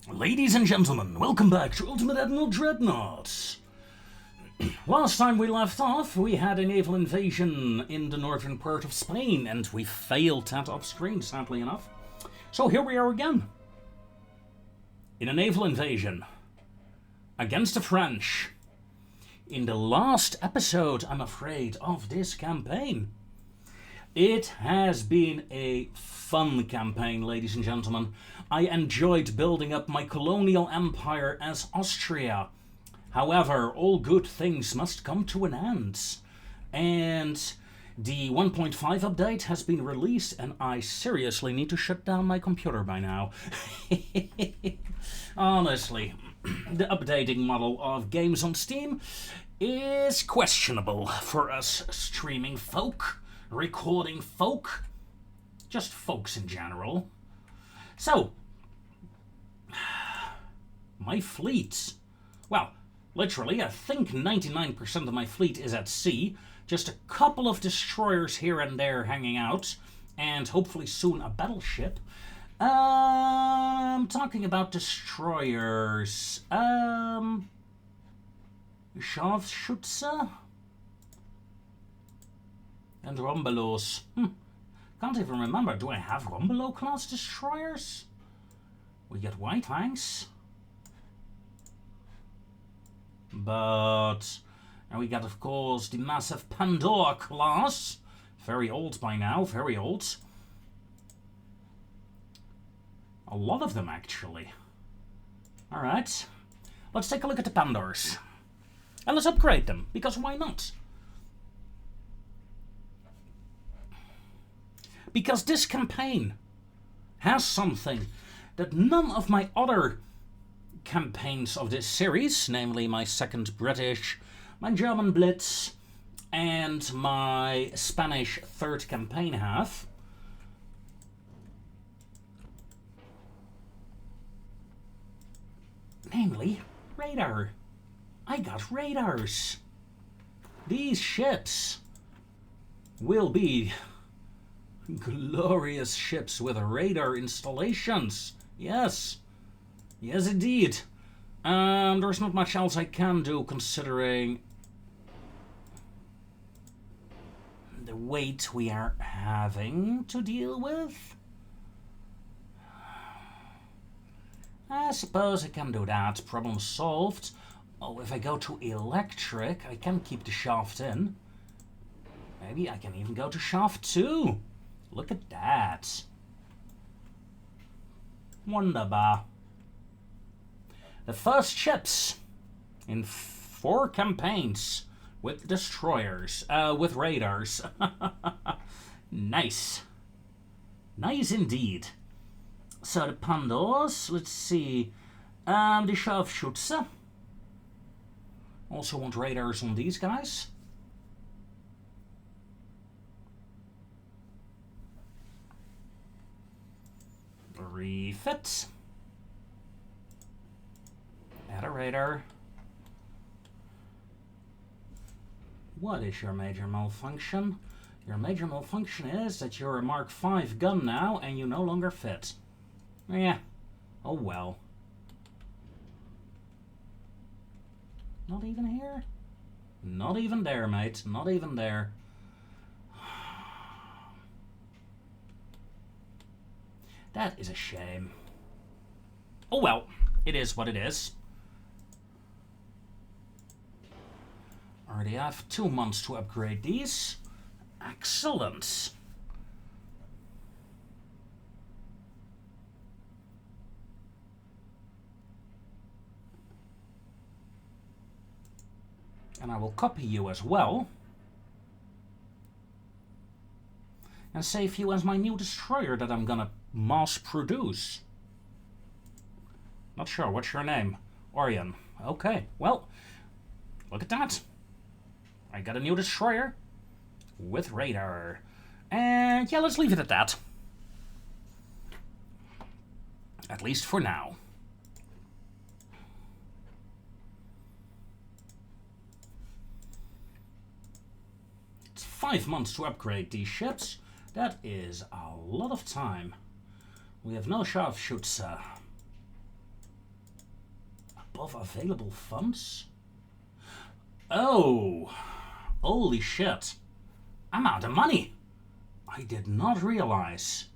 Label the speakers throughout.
Speaker 1: Ladies and gentlemen, welcome back to Ultimate Admiral Dreadnoughts. Last time we left off, we had a naval invasion in the northern part of Spain, and we failed that off-screen, sadly enough. So here we are again, in a naval invasion, against the French. In the last episode, I'm afraid, of this campaign. It has been a fun campaign, ladies and gentlemen. I enjoyed building up my colonial empire as Austria. However, all good things must come to an end. And the 1.5 update has been released, and I seriously need to shut down my computer by now. Honestly, the updating model of games on Steam is questionable for us streaming folk, recording folk, just folks in general. So, my fleet, well, literally, I think 99% of my fleet is at sea, just a couple of destroyers here and there hanging out, and hopefully soon a battleship. Talking about destroyers, Scharfschütze and Rombelos. Can't even remember, do I have Rombelo class destroyers? We get white tanks. But and we got, of course, the massive Pandora class. Very old by now, very old. A lot of them, actually. Alright, let's take a look at the Pandoras. And let's upgrade them, because why not? Because this campaign has something that none of my other campaigns of this series, namely my second British, my German Blitz, and my Spanish third campaign have. Namely, radar. I got radars. These ships will be glorious ships with radar installations. Yes. Yes, indeed. There's not much else I can do considering the weight we are having to deal with. I suppose I can do that. Problem solved. Oh, if I go to electric, I can keep the shaft in. Maybe I can even go to shaft 2. Look at that. Wunderbar. The first ships in 4 campaigns with destroyers, with radars. Nice. Nice indeed. So the Pandoras, let's see. The Scharfschütze. Also want radars on these guys. Refit. Add a radar. What is your major malfunction? Your major malfunction is that you're a Mark V gun now and you no longer fit. Yeah. Oh well. Not even here? Not even there, mate. Not even there. That is a shame. Oh well, it is what it is. Already have 2 months to upgrade these. Excellent. And I will copy you as well. And save you as my new destroyer that I'm gonna mass produce. Not sure, what's your name? Orion. Okay, well, look at that. I got a new destroyer with radar. And yeah, let's leave it at that. At least for now. It's 5 months to upgrade these ships. That is a lot of time. We have no Scharfschütze. above available funds? Oh, holy shit. I'm out of money. I did not realize.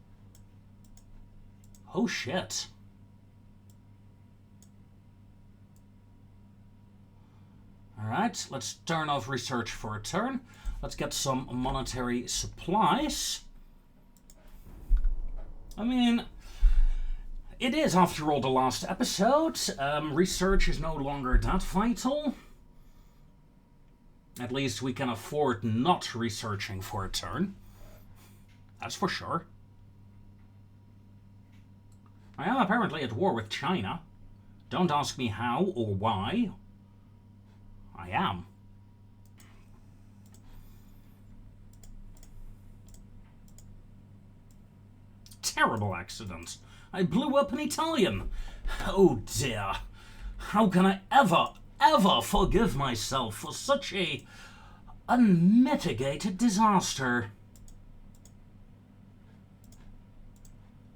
Speaker 1: Oh shit. Alright, let's turn off research for a turn. Let's get some monetary supplies. I mean, it is, after all, the last episode. Research is no longer that vital. At least we can afford not researching for a turn. That's for sure. I am apparently at war with China. Don't ask me how or why. I am. Terrible accident. I blew up an Italian. Oh dear. How can I ever forgive myself for such a unmitigated disaster?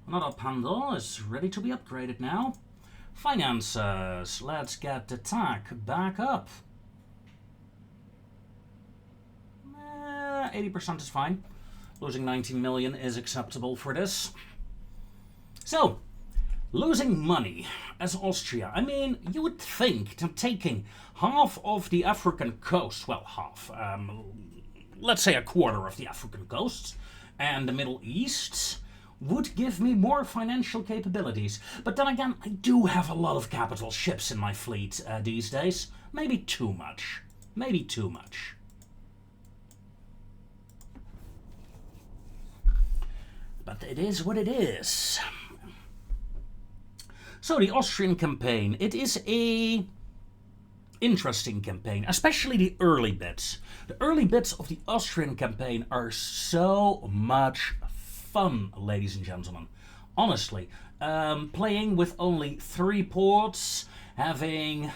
Speaker 1: Another Pandor is ready to be upgraded now. Finances. Let's get the TAC back up. 80% is fine. Losing 19 million is acceptable for this. So, losing money as Austria. I mean, you would think that taking half of the African coast, well, half, let's say a quarter of the African coast, and the Middle East would give me more financial capabilities. But then again, I do have a lot of capital ships in my fleet these days. Maybe too much. Maybe too much. But it is what it is. So the Austrian campaign, it is a interesting campaign, especially the early bits. The early bits of the Austrian campaign are so much fun, ladies and gentlemen. Honestly, playing with only 3 ports, having,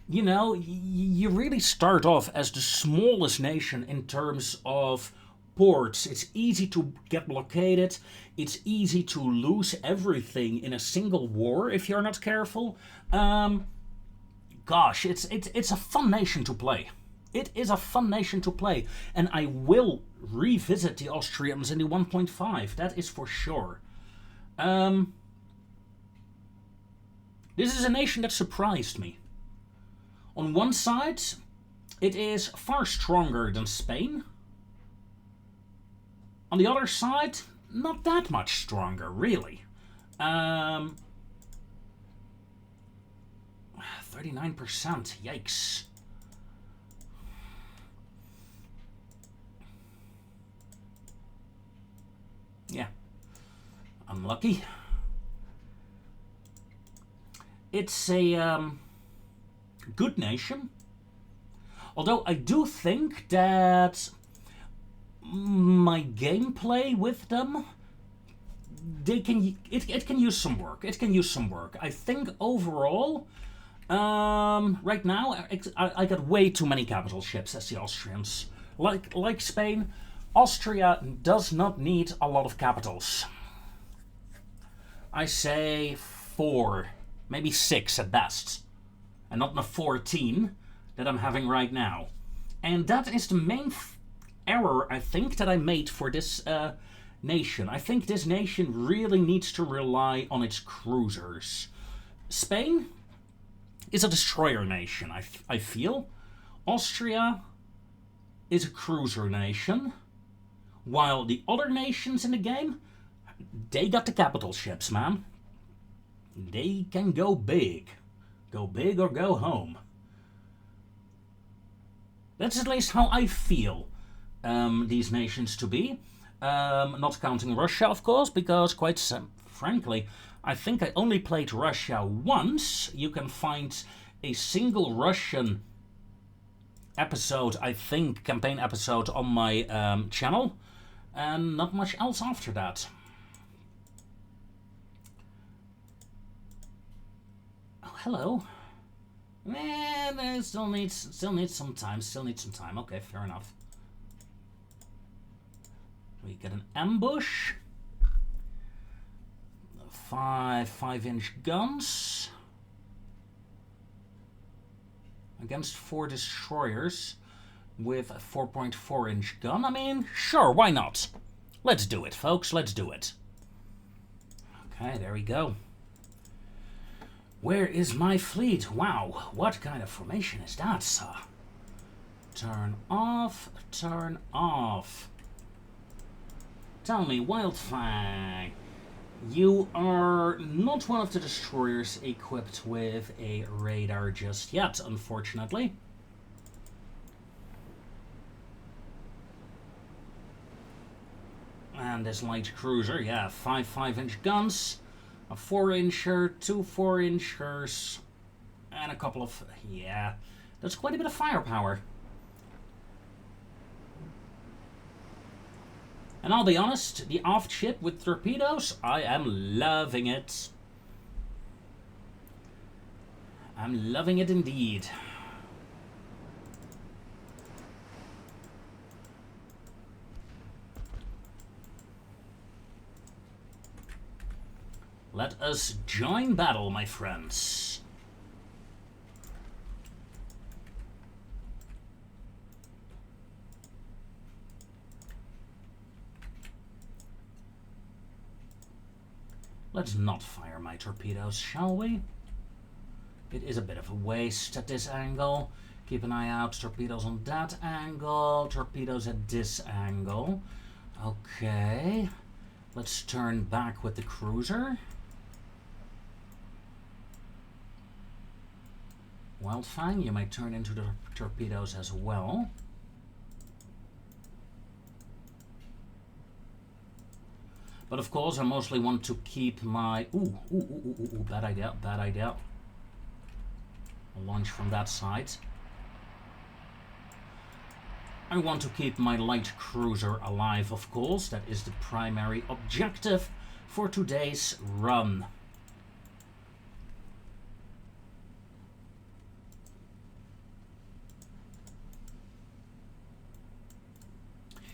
Speaker 1: you know, you really start off as the smallest nation in terms of ports. It's easy to get blockaded. It's easy to lose everything in a single war if you're not careful. Gosh, it's a fun nation to play. It is a fun nation to play, and I will revisit the Austrians in the 1.5. That is for sure. This is a nation that surprised me. On one side, it is far stronger than Spain. On the other side, not that much stronger, really. 39%, yikes. Yeah, unlucky. It's a good nation. Although I do think that my gameplay with them, it can use some work. It can use some work. I think overall, right now I got way too many capital ships as the Austrians. Like Spain, Austria does not need a lot of capitals. I say 4, maybe 6 at best, and not the 14 that I'm having right now. And that is the main error, I think, that I made for this nation. I think this nation really needs to rely on its cruisers. Spain is a destroyer nation, I feel. Austria is a cruiser nation, while the other nations in the game, they got the capital ships, man. They can go big. Go big or go home. That's at least how I feel these nations to be. Not counting Russia, of course, because quite frankly, I think I only played Russia once. You can find a single Russian episode, I think, campaign episode on my channel, and not much else after that. Oh, hello. Man, still needs some time. Okay, fair enough. We get an ambush. 5-inch guns. against 4 destroyers with a 4.4-inch gun. I mean, sure, why not? Let's do it, folks, let's do it. Okay, there we go. Where is my fleet? Wow, what kind of formation is that, sir? Turn off, turn off. Tell me, Wildfang, you are not one of the destroyers equipped with a radar just yet, unfortunately. And this light cruiser, yeah, 5 5-inch guns, a 4-incher, 2 4-inchers, and a couple of, yeah, that's quite a bit of firepower. And I'll be honest, the off-ship with torpedoes, I am loving it. I'm loving it indeed. Let us join battle, my friends. Let's not fire my torpedoes, shall we? It is a bit of a waste at this angle. Keep an eye out, torpedoes on that angle, torpedoes at this angle. Okay, let's turn back with the cruiser. Wildfang, you might turn into the torpedoes as well. But of course, I mostly want to keep my... Ooh, bad idea, bad idea. I'll launch from that side. I want to keep my light cruiser alive, of course. That is the primary objective for today's run.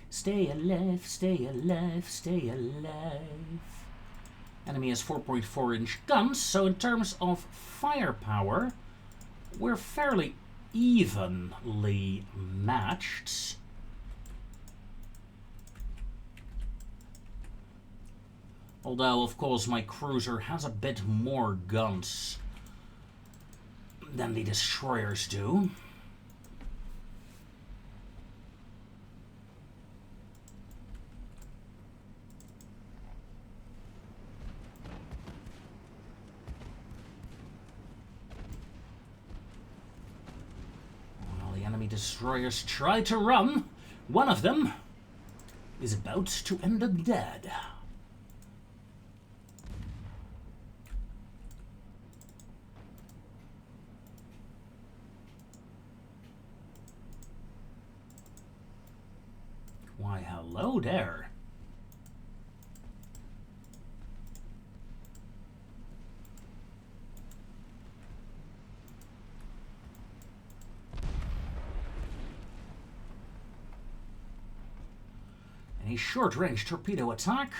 Speaker 1: Stay alive, stay alive, stay alive. Enemy has 4.4-inch guns, so in terms of firepower, we're fairly evenly matched. Although, of course, my cruiser has a bit more guns than the destroyers do. Destroyers try to run. One of them is about to end up dead. Why, hello there. A short-range torpedo attack.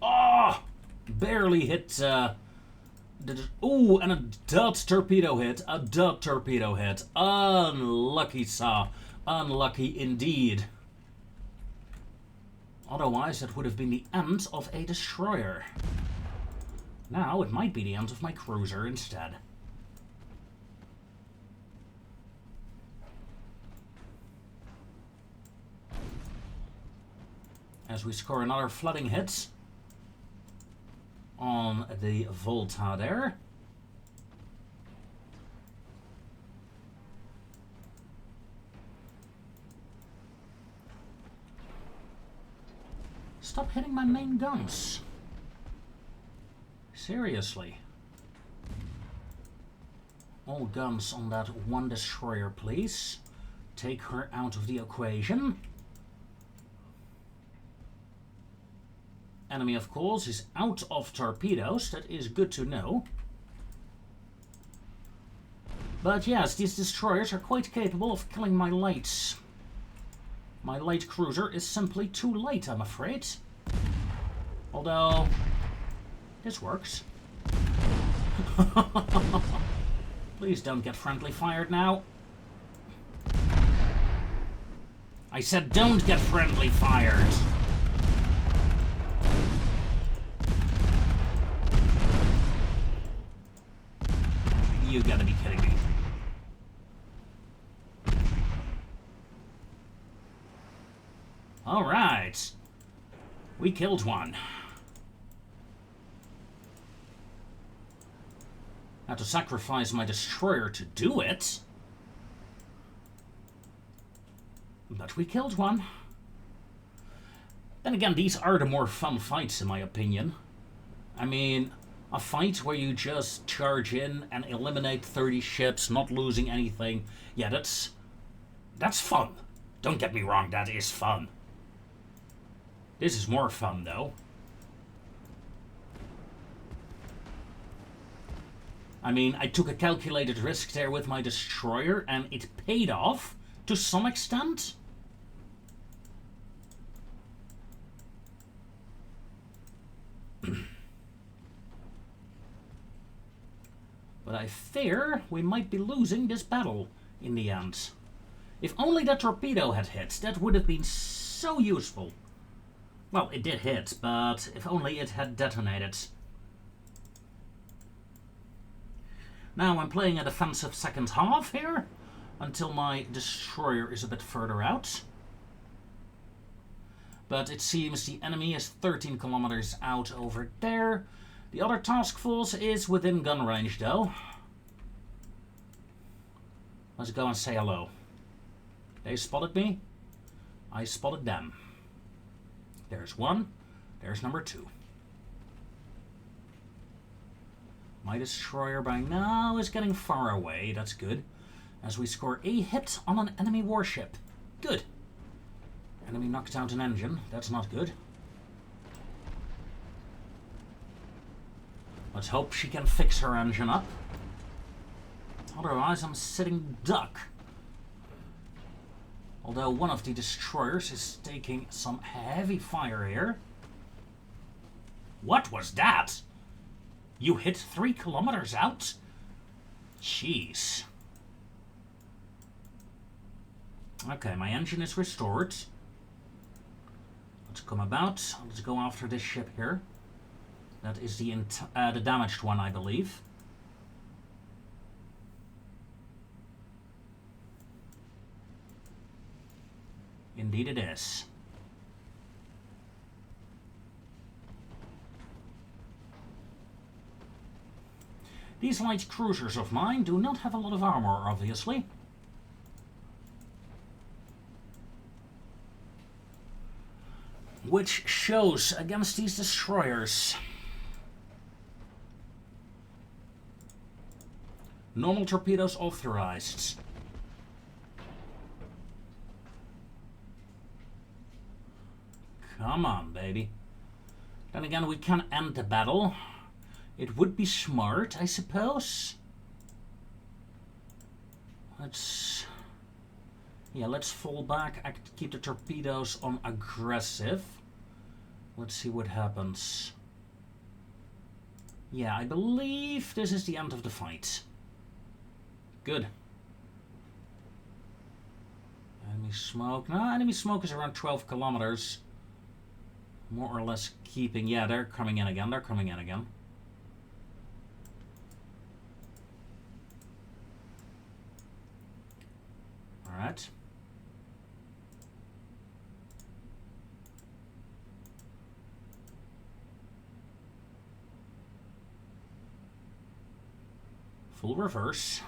Speaker 1: Oh! Barely hit. Ooh, and a dud torpedo hit. A dud torpedo hit. Unlucky, sir. Unlucky indeed. Otherwise, that would have been the end of a destroyer. Now, it might be the end of my cruiser instead. As we score another flooding hit on the Volta there. Stop hitting my main guns. Seriously. All guns on that one destroyer, please. Take her out of the equation. Enemy, of course, is out of torpedoes. That is good to know. But yes, these destroyers are quite capable of killing my lights. My light cruiser is simply too light, I'm afraid. Although, this works. Please don't get friendly fired now. I said don't get friendly fired. You gotta be kidding me. Alright. We killed one. Had to sacrifice my destroyer to do it. But we killed one. Then again, these are the more fun fights in my opinion. I mean, a fight where you just charge in and eliminate 30 ships, not losing anything. Yeah, that's fun. Don't get me wrong, that is fun. This is more fun, though. I mean, I took a calculated risk there with my destroyer, and it paid off to some extent. But I fear we might be losing this battle in the end. If only that torpedo had hit, that would have been so useful. Well, it did hit, but if only it had detonated. Now I'm playing a defensive second half here, until my destroyer is a bit further out. But it seems the enemy is 13 kilometers out over there. The other task force is within gun range, though. Let's go and say hello. They spotted me. I spotted them. There's one. There's number two. My destroyer by now is getting far away. That's good. As we score a hit on an enemy warship. Good. Enemy knocked out an engine. That's not good. Let's hope she can fix her engine up. Otherwise, I'm sitting duck. Although one of the destroyers is taking some heavy fire here. What was that? You hit 3 kilometers out? Jeez. Okay, my engine is restored. Let's come about. Let's go after this ship here. That is the damaged one, I believe. Indeed it is. These light cruisers of mine do not have a lot of armor, obviously. Which shows against these destroyers. Normal torpedoes authorized. Come on, baby. Then again, we can end the battle. It would be smart, I suppose. Let's fall back, keep the torpedoes on aggressive. Let's see what happens. Yeah, I believe this is the end of the fight. Good. Enemy smoke. No, enemy smoke is around 12 kilometers. More or less keeping. Yeah, they're coming in again. They're coming in again. Alright. Full reverse.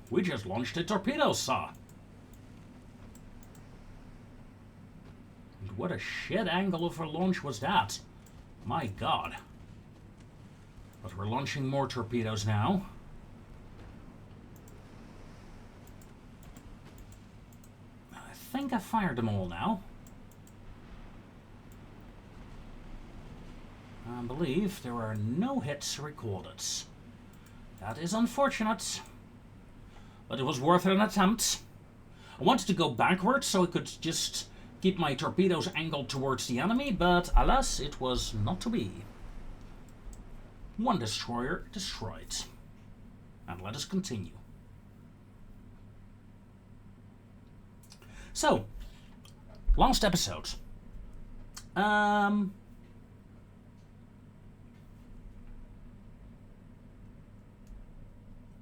Speaker 1: We just launched a torpedo saw. And what a shit angle of a launch was that. My god. But we're launching more torpedoes now. I think I fired them all now. I believe there are no hits recorded. That is unfortunate. But it was worth an attempt. I wanted to go backwards so I could just keep my torpedoes angled towards the enemy, but alas, it was not to be. One destroyer destroyed. And let us continue. So, last episode.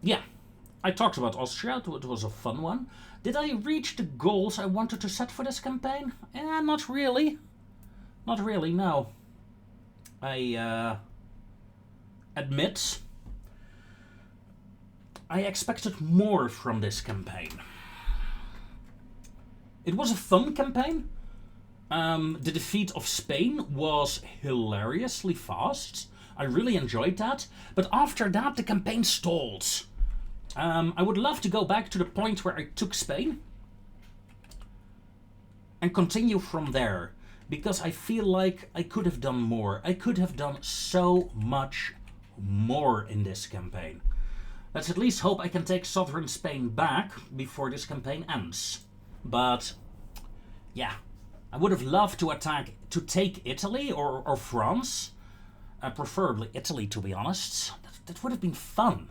Speaker 1: Yeah, I talked about Austria. It was a fun one. Did I reach the goals I wanted to set for this campaign? Not really. Not really, no. I admit I expected more from this campaign. It was a fun campaign. The defeat of Spain was hilariously fast. I really enjoyed that. But after that, the campaign stalled. I would love to go back to the point where I took Spain and continue from there, because I feel like I could have done more. I could have done so much more in this campaign. Let's at least hope I can take southern Spain back before this campaign ends. But yeah, I would have loved to take Italy or France, preferably Italy, to be honest. That would have been fun.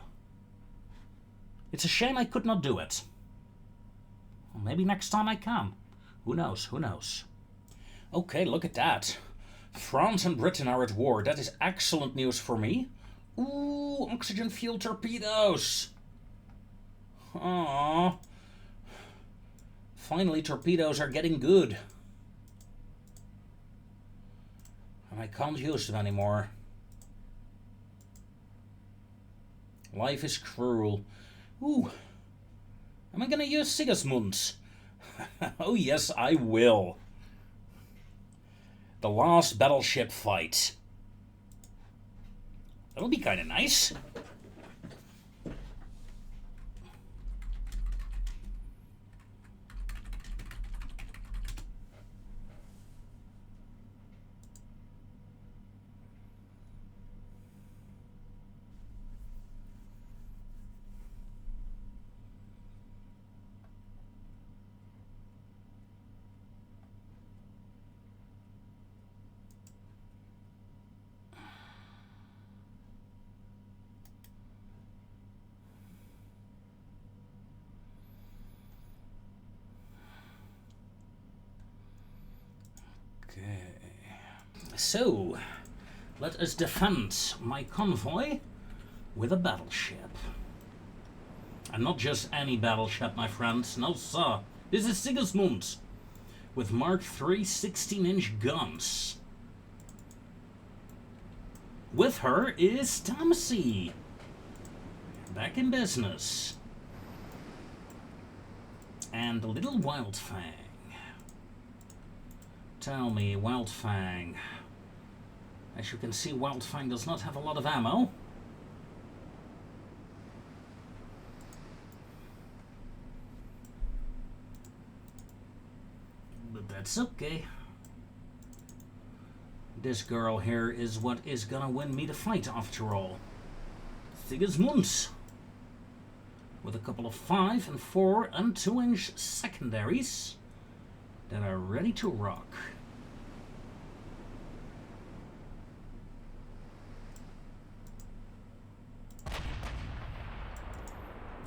Speaker 1: It's a shame I could not do it. Well, maybe next time I can. Who knows, who knows. Okay, look at that. France and Britain are at war. That is excellent news for me. Ooh, oxygen fuel torpedoes. Aww. Finally, torpedoes are getting good. And I can't use them anymore. Life is cruel. Ooh. Am I gonna use Sigismund? Oh yes, I will. The last battleship fight. That'll be kinda nice. So, let us defend my convoy with a battleship. And not just any battleship, my friends. No, sir. This is Sigismund with Mark III 16-inch guns. With her is Tamsi. Back in business. And the little Wildfang. Tell me, Wildfang. As you can see, Wildfang does not have a lot of ammo. But that's okay. This girl here is what is gonna win me the fight after all. Sigismund. With a couple of 5 and 4 and 2-inch secondaries that are ready to rock.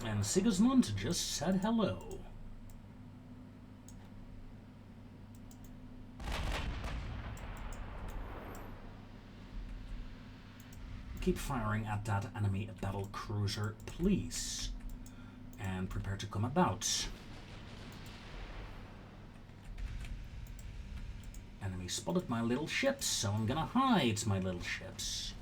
Speaker 1: And Sigismund just said hello. Keep firing at that enemy battle cruiser, please. And prepare to come about. Enemy spotted my little ships, so I'm gonna hide my little ships.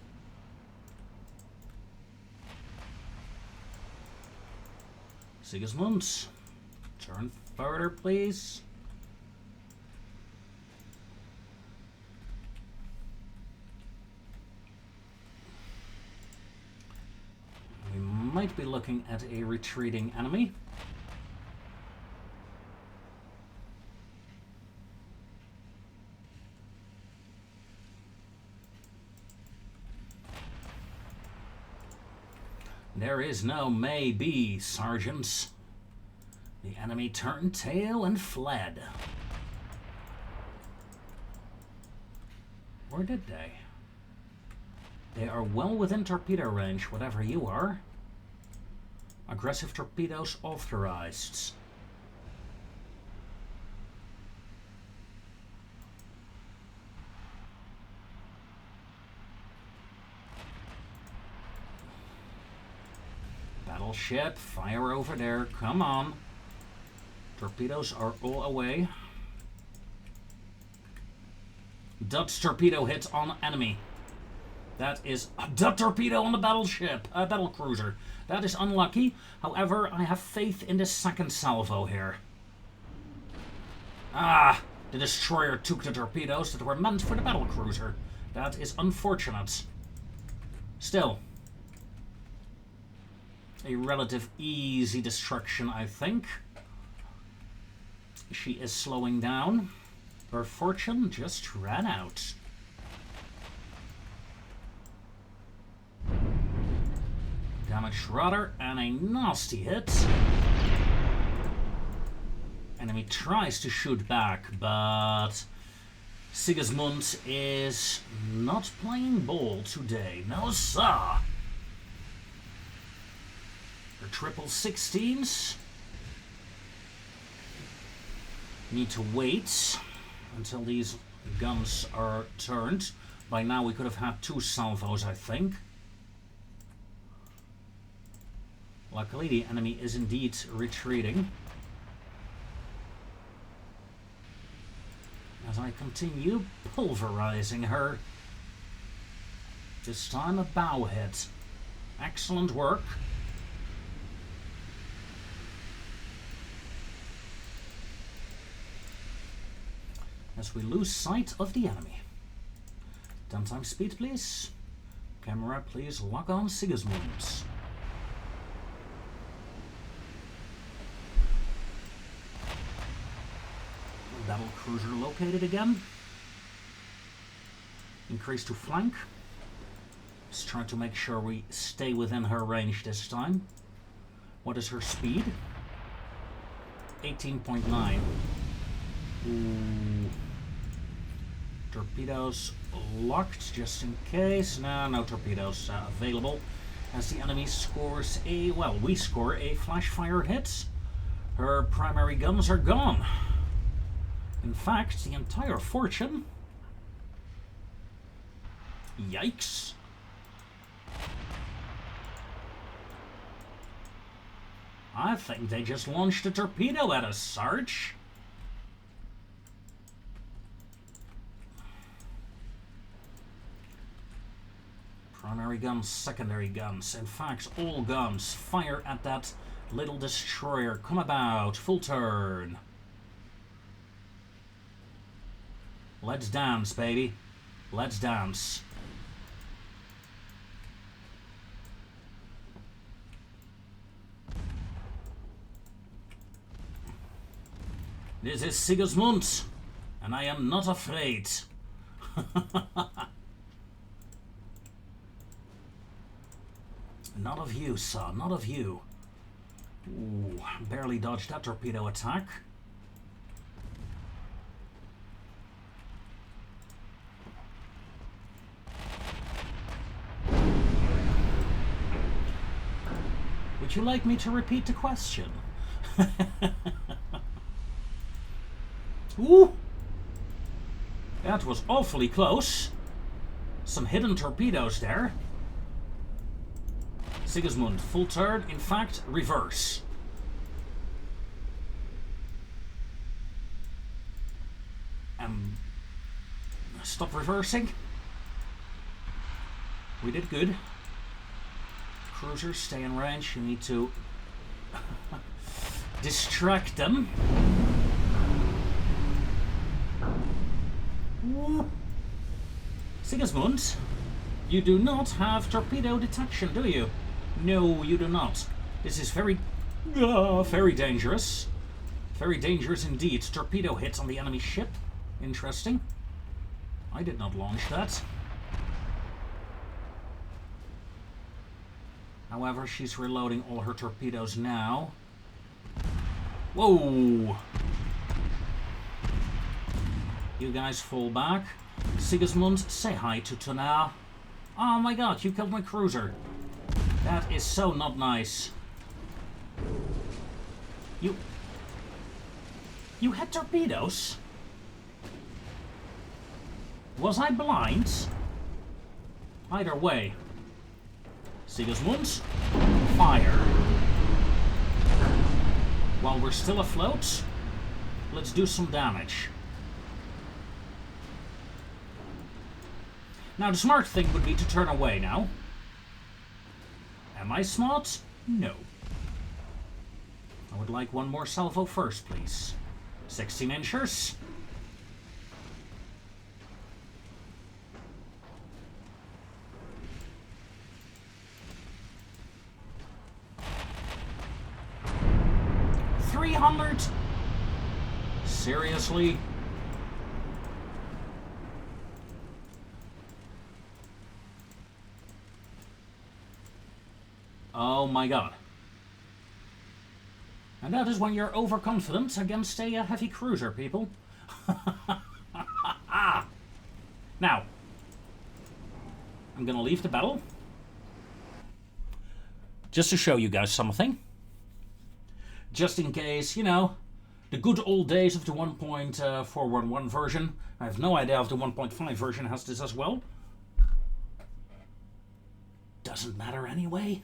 Speaker 1: Sigismund, turn further, please. We might be looking at a retreating enemy. There is no maybe, sergeants. The enemy turned tail and fled. Or did they? They are well within torpedo range, whatever you are. Aggressive torpedoes authorized. Battleship, fire over there. Come on. Torpedoes are all away. Dutch torpedo hit on enemy. That is a Dutch torpedo on the battleship, battle cruiser. That is unlucky. However, I have faith in the second salvo here. Ah, the destroyer took the torpedoes that were meant for the battle cruiser. That is unfortunate. Still, a relative easy destruction, I think. She is slowing down. Her fortune just ran out. Damaged rudder and a nasty hit. Enemy tries to shoot back, but Sigismund is not playing ball today. No, sir. Her 16s need to wait until these guns are turned. By now we could have had 2 salvos, I think. Luckily, the enemy is indeed retreating. As I continue pulverizing her. This time a bow hit. Excellent work. As we lose sight of the enemy. 10 times speed, please. Camera, please lock on Sigismund. Battle cruiser located again. Increase to flank. Let's try to make sure we stay within her range this time. What is her speed? 18.9. Ooh. Torpedoes locked just in case. No torpedoes available. As the enemy scores a, well, we score a flash fire hit. Her primary guns are gone. In fact, the entire fortune. Yikes. I think they just launched a torpedo at us, Sarge. Primary guns, secondary guns. In fact, all guns fire at that little destroyer. Come about, full turn. Let's dance, baby. Let's dance. This is Sigismund, and I am not afraid. Not of you, sir, not of you. Ooh, barely dodged that torpedo attack. Would you like me to repeat the question? Ooh! That was awfully close. Some hidden torpedoes there. Sigismund, full turn, in fact, reverse. Stop reversing. We did good. Cruisers, stay in range. You need to distract them. Ooh. Sigismund, you do not have torpedo detection, do you? No, you do not. This is very dangerous. Very dangerous indeed. Torpedo hit on the enemy ship. Interesting. I did not launch that. However, she's reloading all her torpedoes now. Whoa! You guys fall back. Sigismund, say hi to Tuna. Oh my god, you killed my cruiser. That is so not nice. You had torpedoes? Was I blind? Either way. Sigismund, fire. While we're still afloat, let's do some damage. Now the smart thing would be to turn away now. Am I smart? No. I would like one more salvo first, please. 16 inchers. $300? Seriously? Oh my god. And that is when you're overconfident against a heavy cruiser, people. Now, I'm gonna leave the battle. Just to show you guys something. Just in case, you know, the good old days of the 1.411 version. I have no idea if the 1.5 version has this as well. Doesn't matter anyway.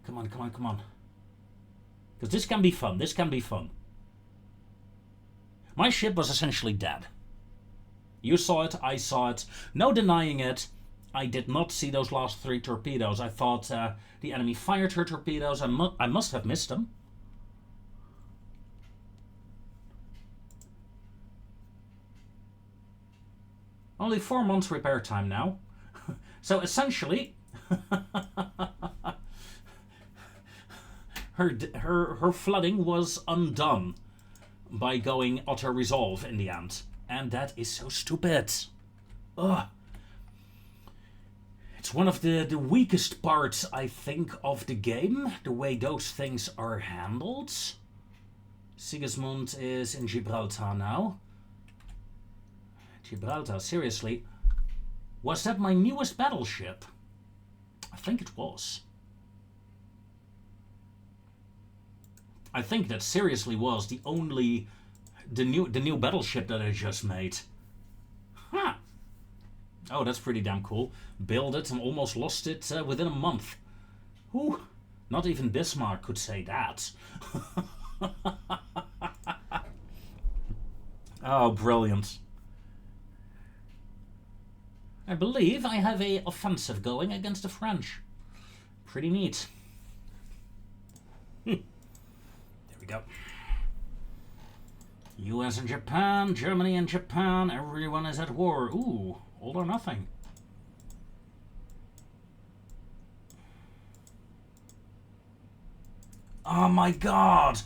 Speaker 1: Come on, come on, come on. Because this can be fun, this can be fun. My ship was essentially dead. You saw it, I saw it. No denying it. I did not see those last 3 torpedoes. I thought the enemy fired her torpedoes. I must have missed them. Only 4 months repair time now. So essentially... Her flooding was undone by going auto resolve in the end. And that is so stupid. Ugh. It's one of the weakest parts, I think, of the game. The way those things are handled. Sigismund is in Gibraltar now. Gibraltar, seriously. Was that my newest battleship? I think it was. I think that seriously was the new battleship that I just made. Huh. Oh, that's pretty damn cool. Built it and almost lost it within a month. Ooh, not even Bismarck could say that. Oh, brilliant. I believe I have an offensive going against the French. Pretty neat. There we go. US and Japan, Germany and Japan, everyone is at war. Ooh, all or nothing. Oh my god!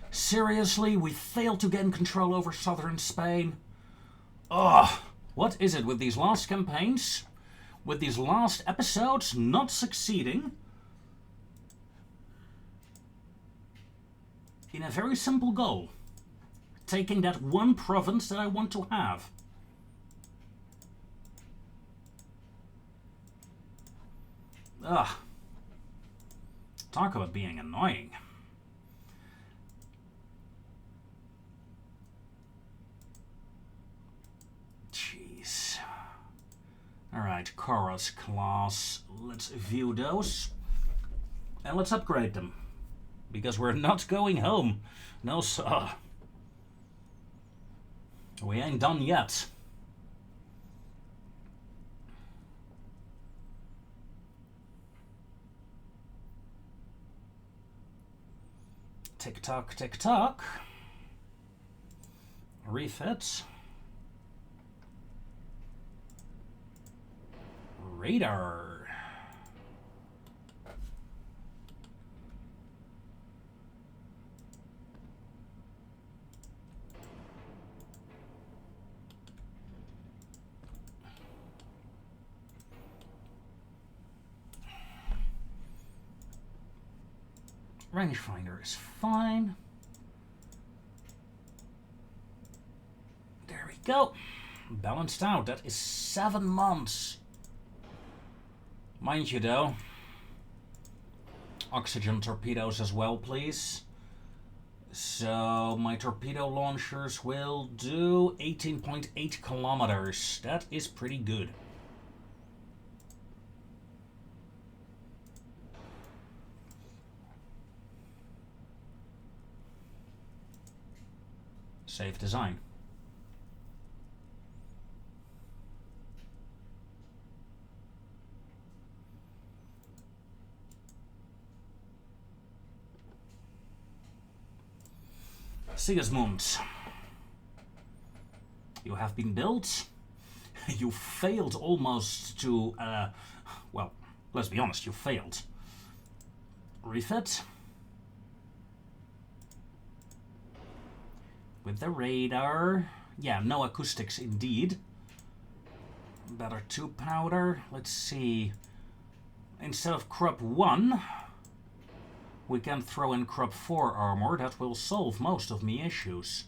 Speaker 1: Seriously, we failed to gain control over southern Spain? Ugh! What is it with these last campaigns? With these last episodes not succeeding? In a very simple goal. Taking that one province that I want to have. Ugh. Talk about being annoying. Jeez. Alright, Chorus class. Let's view those. And let's upgrade them. Because we're not going home. No, sir. We ain't done yet. Tick tock, tick tock. Refit. Radar. Rangefinder is fine. There we go. Balanced out. That is 7 months. Mind you, though. Oxygen torpedoes as well, please. So my torpedo launchers will do 18.8 kilometers. That is pretty good. Safe design. Sigismund, you have been built. You failed almost to, well, let's be honest, you failed. Refit. With the radar. Yeah, no acoustics indeed. Better 2 powder. Let's see. Instead of crop 1, we can throw in crop 4 armor. That will solve most of me issues.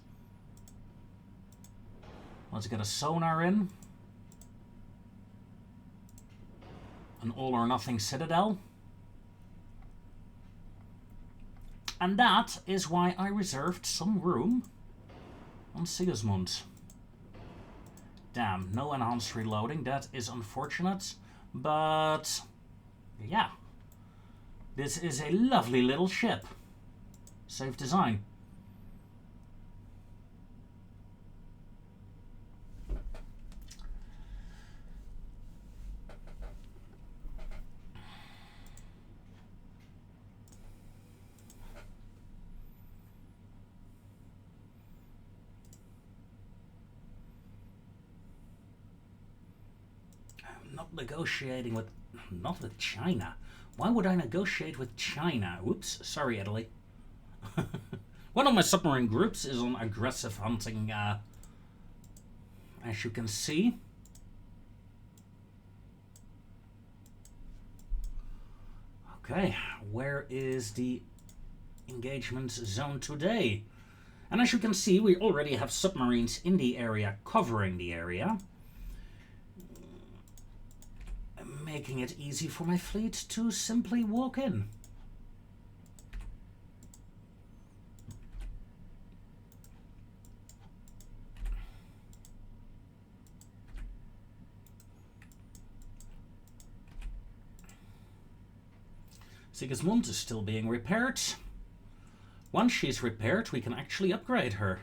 Speaker 1: Let's get a sonar in. An all or nothing citadel. And that is why I reserved some room on Sigismund. Damn, no enhanced reloading. That is unfortunate. But yeah. This is a lovely little ship. Safe design. I'm not negotiating with... Not with China. Why would I negotiate with China? Oops, sorry, Italy. One of my submarine groups is on aggressive hunting, as you can see. Okay, where is the engagement zone today? And as you can see, we already have submarines in the area, covering the area. Making it easy for my fleet to simply walk in. Sigismund is still being repaired. Once she's repaired, we can actually upgrade her.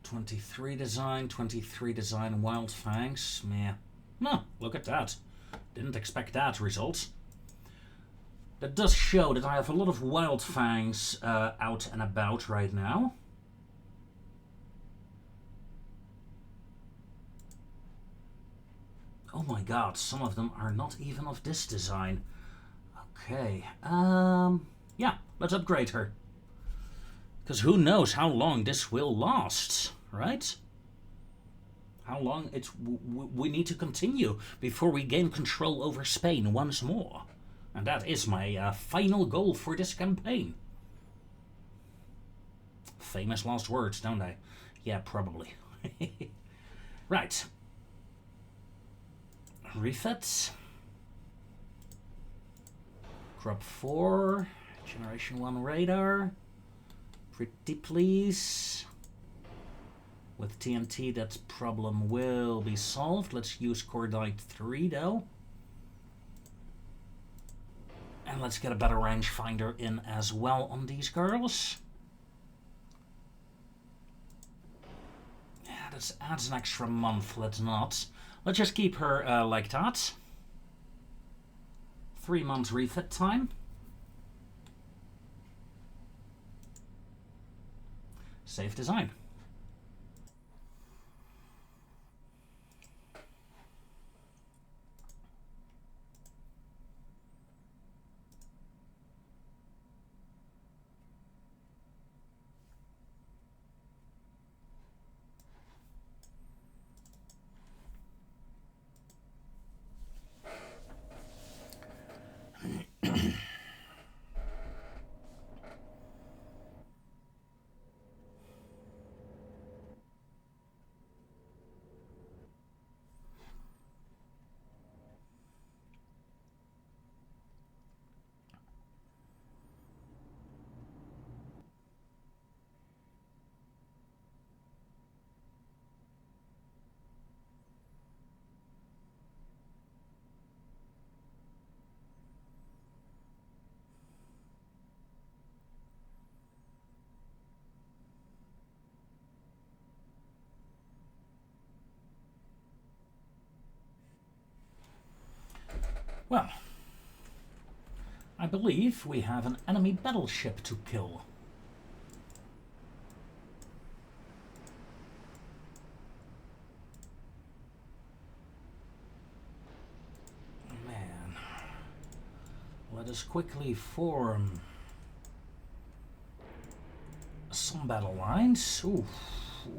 Speaker 1: 23 design, Wild Fangs. Meh. No, look at that. Didn't expect that result. That does show that I have a lot of Wild Fangs out and about right now. Oh my god, some of them are not even of this design. Okay, yeah, let's upgrade her. Because who knows how long this will last, right? How long we need to continue before we gain control over Spain once more. And that is my final goal for this campaign. Famous last words, don't I? Yeah, probably. Right. Refits. Crop 4. Generation 1 radar. Pretty please. With TNT, that problem will be solved. Let's use Cordite 3 though. And let's get a better rangefinder in as well on these girls. Yeah, that adds an extra month. Let's not. Let's just keep her like that. 3 months refit time. Safe design. Well, I believe we have an enemy battleship to kill. Man, let us quickly form some battle lines. Ooh,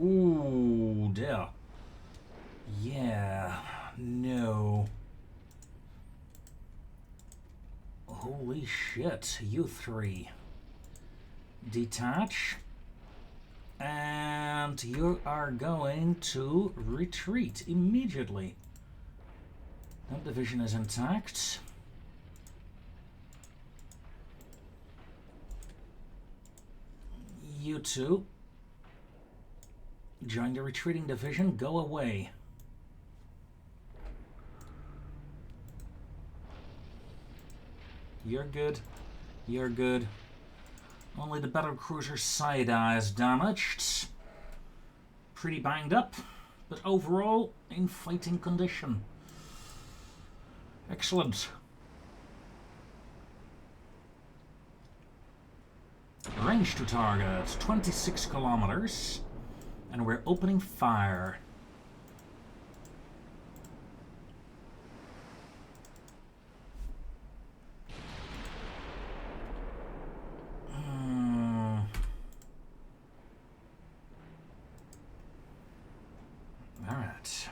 Speaker 1: ooh, dear. Yeah, no. Holy shit, you three. Detach. And you are going to retreat immediately. That division is intact. You two. Join the retreating division, go away. You're good. You're good. Only the battlecruiser Saida is damaged. Pretty banged up, but overall in fighting condition. Excellent. Range to target 26 kilometers, and we're opening fire. Alright.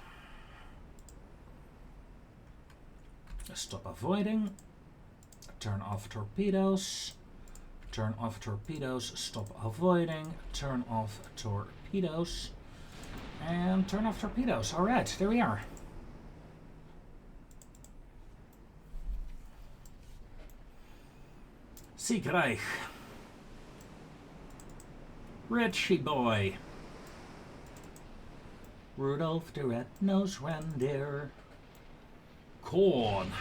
Speaker 1: Stop avoiding. Turn off torpedoes. Turn off torpedoes. Stop avoiding. Turn off torpedoes. And turn off torpedoes. Alright, there we are. Siegreich. Richie boy. Rudolph the Red-Nosed Reindeer. Korn.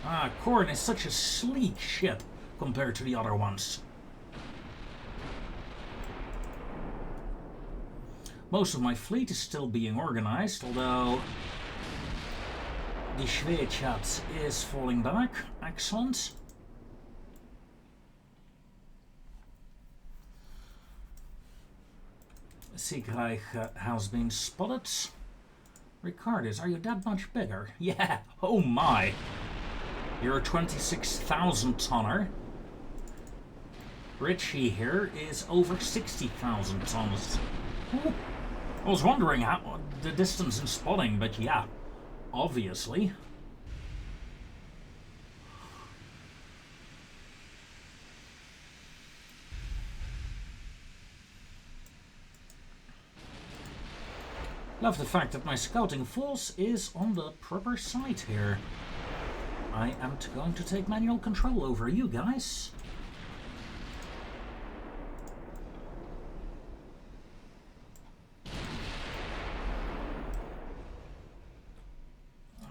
Speaker 1: Ah, Korn is such a sleek ship compared to the other ones. Most of my fleet is still being organized, although the Schweechat is falling back. Excellent. Siegreich has been spotted. Ricardus, are you that much bigger? Yeah, oh my. You're a 26,000 tonner. Richie here is over 60,000 tons. Ooh. I was wondering how the distance in spotting, but yeah, obviously. Love the fact that my scouting force is on the proper side here. I am going to take manual control over you guys.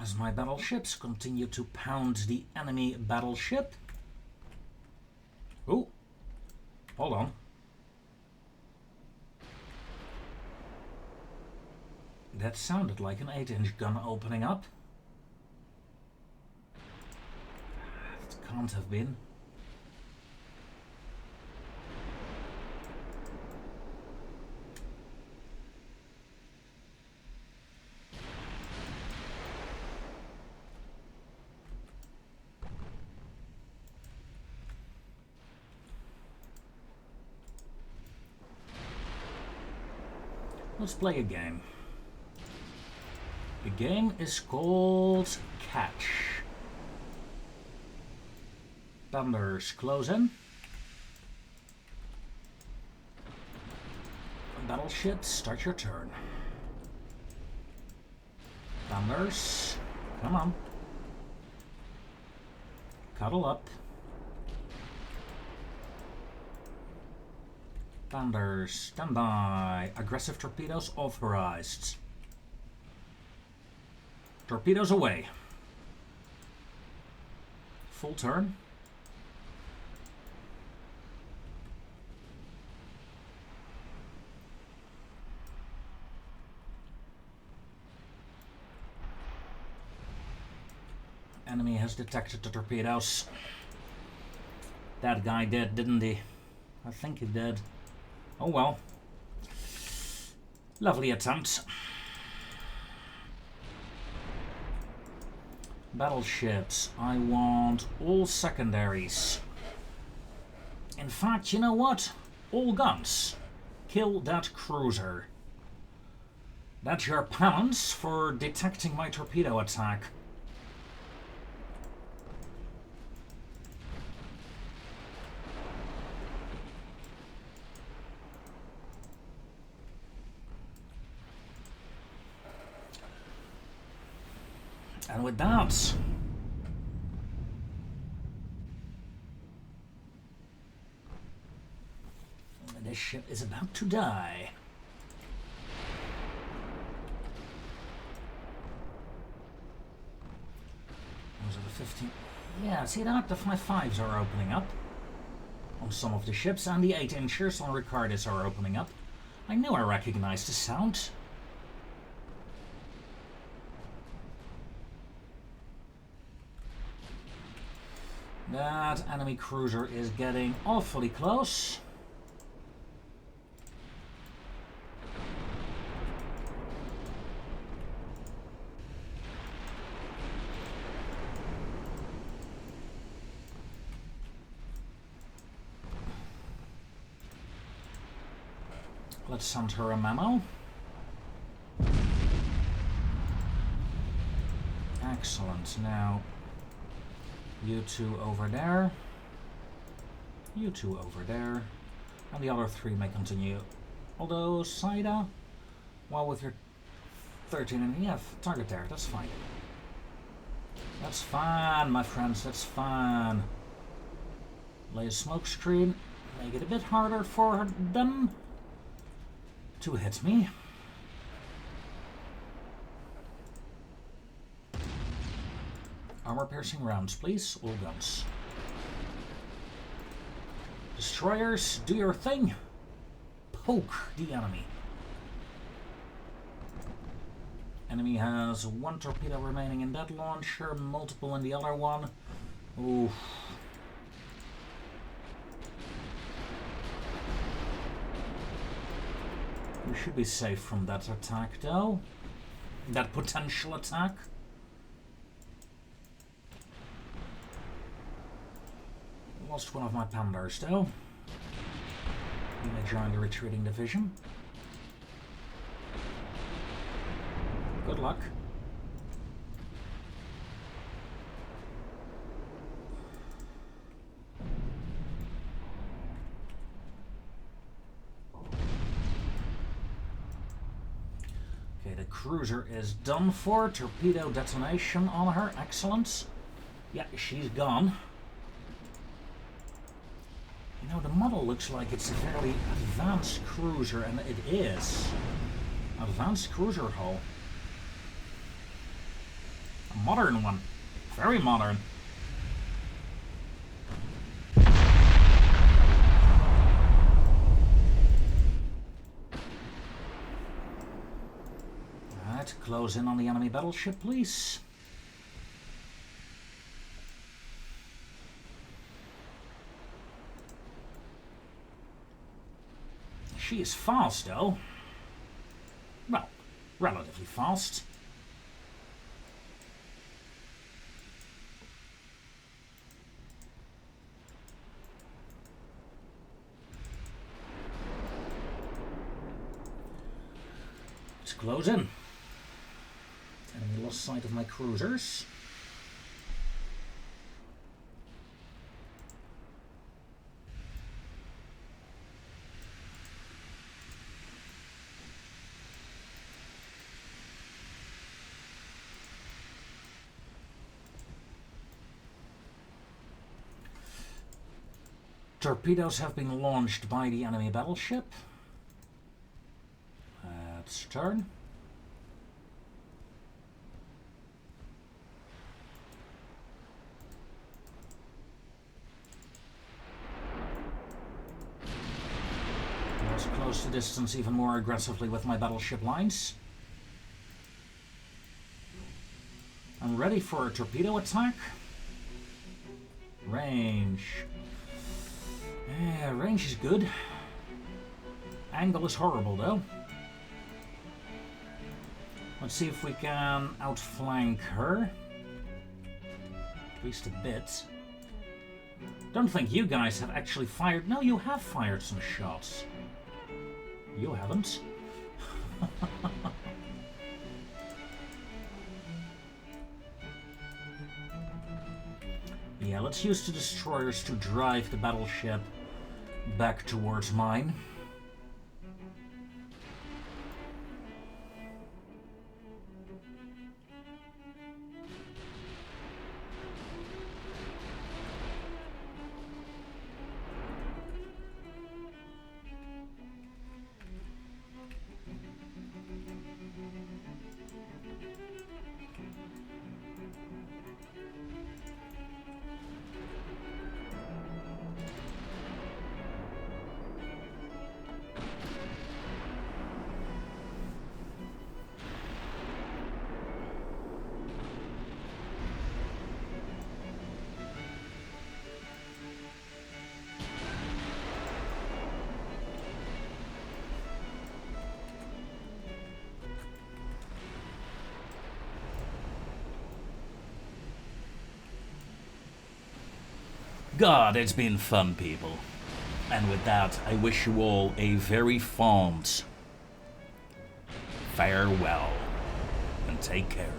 Speaker 1: As my battleships continue to pound the enemy battleship. Oh, hold on. That sounded like an 8-inch gun opening up. It can't have been. Let's play a game. The game is called Catch. Thunders close in. Battleship, start your turn. Thunders, come on. Cuddle up. Thunders, stand by. Aggressive torpedoes authorized. Torpedoes away. Full turn. Enemy has detected the torpedoes. That guy did, didn't he? I think he did. Oh well. Lovely attempt. Battleships. I want all secondaries. In fact, you know what? All guns. Kill that cruiser. That's your penance for detecting my torpedo attack. And with that, this ship is about to die. Those are the 15. Yeah, see that? The 5.5s are opening up on some of the ships, and the 8-inchers on Ricardis are opening up. I knew I recognized the sound. That enemy cruiser is getting awfully close. Let's send her a memo. Excellent. Now, you two over there. You two over there. And the other three may continue. Although, Saida, well, with your 13 and yeah, target there, that's fine. That's fine, my friends, that's fine. Lay a smoke screen. Make it a bit harder for them to hit me. Armor-piercing rounds, please. All guns. Destroyers, do your thing. Poke the enemy. Enemy has one torpedo remaining in that launcher, multiple in the other one. Oof. We should be safe from that attack, though. That potential attack. Lost one of my Pandars, though. He may join the retreating division. Good luck. Okay, the cruiser is done for. Torpedo detonation on her. Excellent. Yeah, she's gone. You know, the model looks like it's a fairly advanced cruiser, and it is. Advanced cruiser hull. A modern one. Very modern. Alright, close in on the enemy battleship, please. She is fast, though. Well, relatively fast. Let's close in. Enemy lost sight of my cruisers. Torpedoes have been launched by the enemy battleship. Let's turn. Let's close the distance even more aggressively with my battleship lines. I'm ready for a torpedo attack. Range. Yeah, range is good. Angle is horrible though. Let's see if we can outflank her. At least a bit. Don't think you guys have actually fired... No, you have fired some shots. You haven't. Yeah, let's use the destroyers to drive the battleship back towards mine. God, it's been fun, people. And with that, I wish you all a very fond farewell. And take care.